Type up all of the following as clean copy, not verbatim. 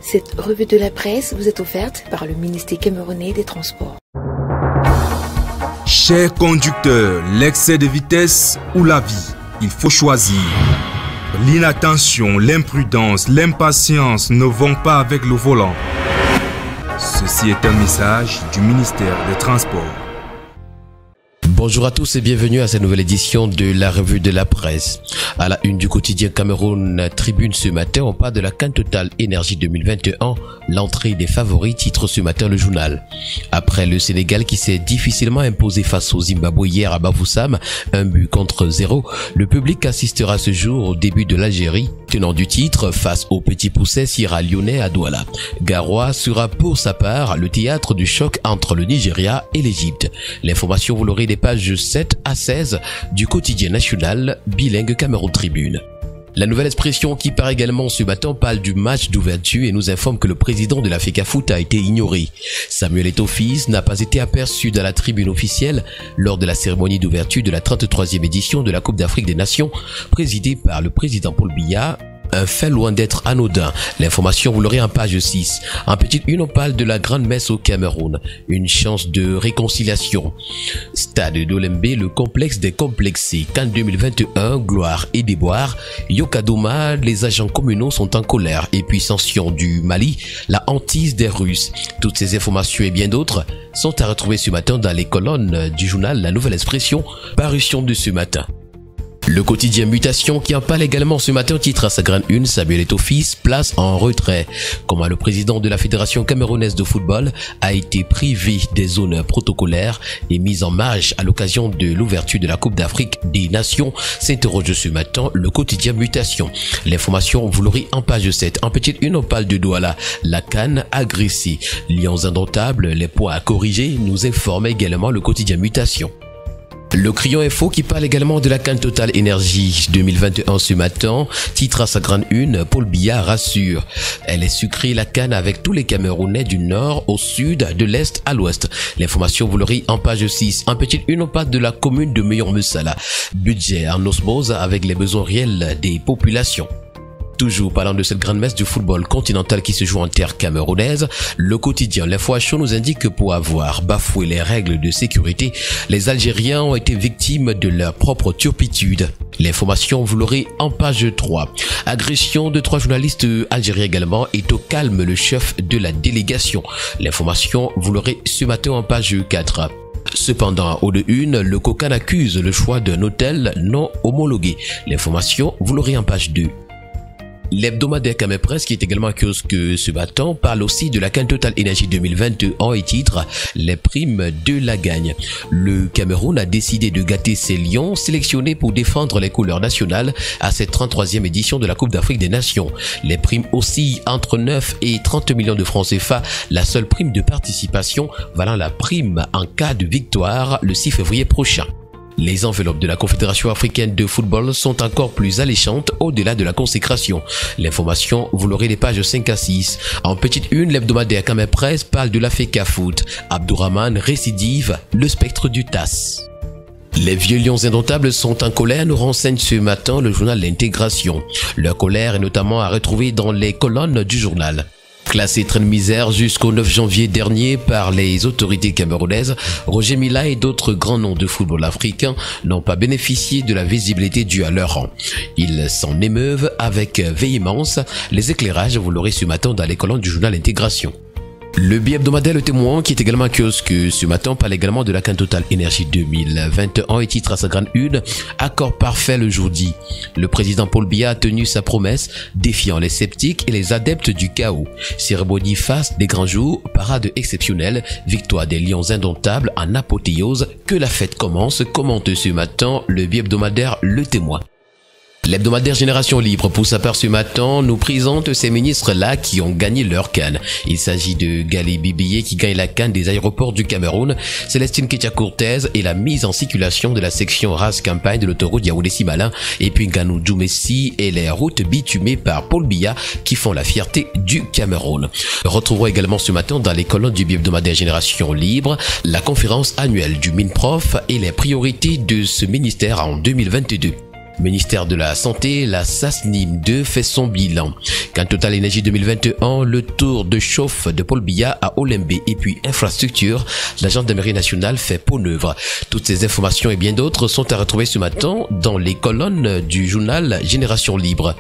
Cette revue de la presse vous est offerte par le ministère camerounais des Transports. Chers conducteurs, l'excès de vitesse ou la vie, il faut choisir. L'inattention, l'imprudence, l'impatience ne vont pas avec le volant. Ceci est un message du ministère des Transports. Bonjour à tous et bienvenue à cette nouvelle édition de la revue de la presse. À la une du quotidien Cameroun Tribune ce matin, on parle de la CAN Total Énergie 2021, l'entrée des favoris, titre ce matin le journal. Après le Sénégal qui s'est difficilement imposé face au Zimbabwe hier à Bafoussam, 1-0, le public assistera ce jour au début de l'Algérie, tenant du titre face au Petit Pousset sierra-lyonnais à Douala. Garoua sera pour sa part le théâtre du choc entre le Nigeria et l'Égypte. L'information, vous l'aurez des pages 7 à 16 du quotidien national bilingue Cameroun Tribune. La nouvelle expression qui part également ce matin parle du match d'ouverture et nous informe que le président de la FECAFOOT a été ignoré. Samuel Eto'o n'a pas été aperçu dans la tribune officielle lors de la cérémonie d'ouverture de la 33e édition de la Coupe d'Afrique des Nations présidée par le président Paul Biya. Un fait loin d'être anodin. L'information, vous l'aurez en page 6. En petite une, on parle de la grande messe au Cameroun. Une chance de réconciliation. Stade d'Olembe, le complexe des complexés. CAN 2021, gloire et déboire. Yokadoma, les agents communaux sont en colère. Et puis sanction du Mali, la hantise des Russes. Toutes ces informations et bien d'autres sont à retrouver ce matin dans les colonnes du journal La Nouvelle Expression, parution de ce matin. Le quotidien Mutation qui en parle également ce matin titre à sa grande une Samuel Eto'o place en retrait. Comment le président de la Fédération camerounaise de football a été privé des honneurs protocolaires et mis en marge à l'occasion de l'ouverture de la Coupe d'Afrique des Nations s'interroge ce matin le quotidien Mutation. L'information, vous l'aurez en page 7. En petite une, on parle de Douala. La CAN agressée. Lions indomptables, les poids à corriger, nous informe également le quotidien Mutation. Le Crayon Info qui parle également de la CAN Total Énergie 2021 ce matin, titre à sa grande une, Paul Biya rassure. Elle est sucrée la CAN avec tous les Camerounais du nord au sud, de l'est à l'ouest. L'information, vous l'aurez en page 6. En petite une, on parle de la commune de Meillon-Messala. Budget en osmose avec les besoins réels des populations. Toujours parlant de cette grande messe du football continental qui se joue en terre camerounaise, le quotidien L'Info à chaud nous indique que pour avoir bafoué les règles de sécurité, les Algériens ont été victimes de leur propre turpitude. L'information, vous l'aurez en page 3. Agression de 3 journalistes algériens également est au calme le chef de la délégation. L'information, vous l'aurez ce matin en page 4. Cependant, au de une, le COCAN accuse le choix d'un hôtel non homologué. L'information, vous l'aurez en page 2. L'hebdomadaire Camé Presse, qui est également à kiosque ce matin, parle aussi de la CAN Total Énergie 2021 et titre les primes de la gagne. Le Cameroun a décidé de gâter ses lions sélectionnés pour défendre les couleurs nationales à cette 33e édition de la Coupe d'Afrique des Nations. Les primes oscillent entre 9 et 30 millions de francs CFA, la seule prime de participation valant la prime en cas de victoire le 6 février prochain. Les enveloppes de la Confédération africaine de football sont encore plus alléchantes au-delà de la consécration. L'information, vous l'aurez les pages 5 à 6. En petite une, l'hebdomadaire Camé Presse parle de la FECAFOOT. Abdourahmane récidive, le spectre du TAS. Les vieux lions indomptables sont en colère, nous renseigne ce matin le journal L'Intégration. Leur colère est notamment à retrouver dans les colonnes du journal. Classé train de misère jusqu'au 9 janvier dernier par les autorités camerounaises, Roger Milla et d'autres grands noms de football africain n'ont pas bénéficié de la visibilité due à leur rang. Ils s'en émeuvent avec véhémence. Les éclairages, vous l'aurez ce matin dans les colonnes du journal Intégration. Le bi-hebdomadaire Le Témoin, qui est également à kiosque ce matin, parle également de la CAN Total Énergie 2021 et titre à sa grande une « Accord parfait le jour dit ». Le président Paul Biya a tenu sa promesse, défiant les sceptiques et les adeptes du chaos. Cérémonie face des grands jours, parade exceptionnelle, victoire des lions indomptables en apothéose, que la fête commence, commente ce matin le bi-hebdomadaire Le Témoin. L'hebdomadaire Génération Libre, pour sa part ce matin, nous présente ces ministres-là qui ont gagné leur CAN. Il s'agit de Gali Bibiye qui gagne la CAN des aéroports du Cameroun, Célestine Ketia-Cortez et la mise en circulation de la section race campagne de l'autoroute Yaoundé-Simalin, et puis Nganou Djoumessi et les routes bitumées par Paul Biya qui font la fierté du Cameroun. Retrouvons également ce matin dans les colonnes du bi-hebdomadaire Génération Libre la conférence annuelle du MINPROF et les priorités de ce ministère en 2022. Ministère de la Santé, la SASNIM 2 fait son bilan. Quant Total Énergie 2021, le tour de chauffe de Paul Biya à Olembe et puis infrastructure, l'agence de mairie nationale fait peau neuve. Toutes ces informations et bien d'autres sont à retrouver ce matin dans les colonnes du journal Génération Libre.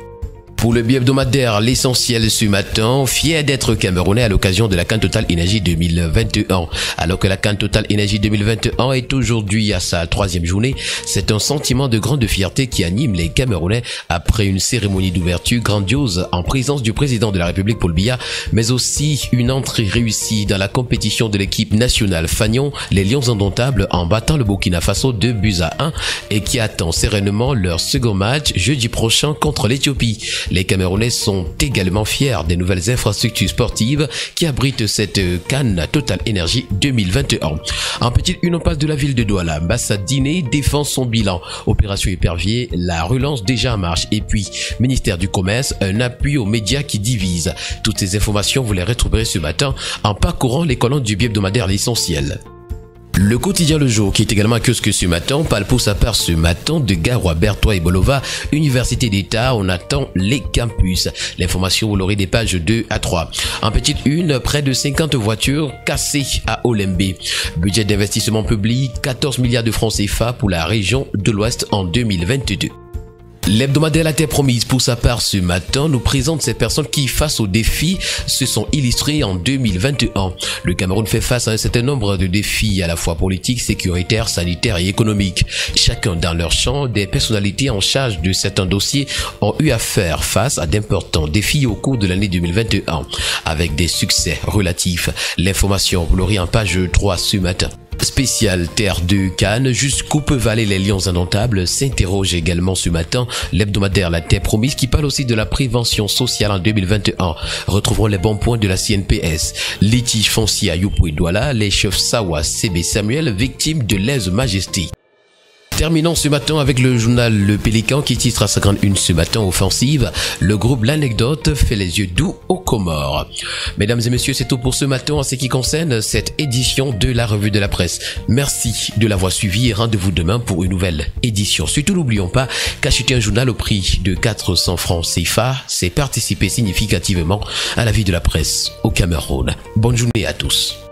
Pour le bi-hebdomadaire, l'essentiel ce matin, fier d'être camerounais à l'occasion de la CAN Total Énergie 2021. Alors que la CAN Total Énergie 2021 est aujourd'hui à sa 3e journée, c'est un sentiment de grande fierté qui anime les Camerounais après une cérémonie d'ouverture grandiose en présence du président de la République Paul Biya, mais aussi une entrée réussie dans la compétition de l'équipe nationale Fagnon, les Lions indomptables en battant le Burkina Faso 2-1 et qui attend sereinement leur second match jeudi prochain contre l'Éthiopie. Les Camerounais sont également fiers des nouvelles infrastructures sportives qui abritent cette CAN Total Énergie 2021. En petite une, on passe de la ville de Douala. Mbassa-Diné défend son bilan. Opération Épervier, la relance déjà en marche. Et puis, ministère du Commerce, un appui aux médias qui divisent. Toutes ces informations, vous les retrouverez ce matin en parcourant les colonnes du bi-hebdomadaire L'Essentiel. Le quotidien Le Jour, qui est également à kiosque ce matin, parle pour sa part ce matin de Garoua, Bertois et Bolova, Université d'État, on attend les campus. L'information, vous l'aurez des pages 2 à 3. En petite une, près de 50 voitures cassées à Olembe. Budget d'investissement public, 14 milliards de francs CFA pour la région de l'Ouest en 2022. L'hebdomadaire La Terre Promise, pour sa part ce matin, nous présente ces personnes qui, face aux défis, se sont illustrées en 2021. Le Cameroun fait face à un certain nombre de défis à la fois politiques, sécuritaires, sanitaires et économiques. Chacun dans leur champ, des personnalités en charge de certains dossiers ont eu à faire face à d'importants défis au cours de l'année 2021, avec des succès relatifs. L'information, vous l'aurez en page 3 ce matin. Spécial Terre de Cannes, jusqu'où peuvent aller les Lions indomptables, s'interroge également ce matin l'hebdomadaire La Terre Promise qui parle aussi de la prévention sociale en 2021. Retrouverons les bons points de la CNPS. Litige foncier à Yopoué Douala, les chefs Sawa, CB Samuel, victimes de lèse-majesté. Terminons ce matin avec le journal Le Pélican qui titre à 51 ce matin offensive. Le groupe L'Anecdote fait les yeux doux aux Comores. Mesdames et messieurs, c'est tout pour ce matin en ce qui concerne cette édition de la revue de la presse. Merci de l'avoir suivi et rendez-vous demain pour une nouvelle édition. Surtout n'oublions pas qu'acheter un journal au prix de 400 francs CFA, c'est participer significativement à la vie de la presse au Cameroun. Bonne journée à tous.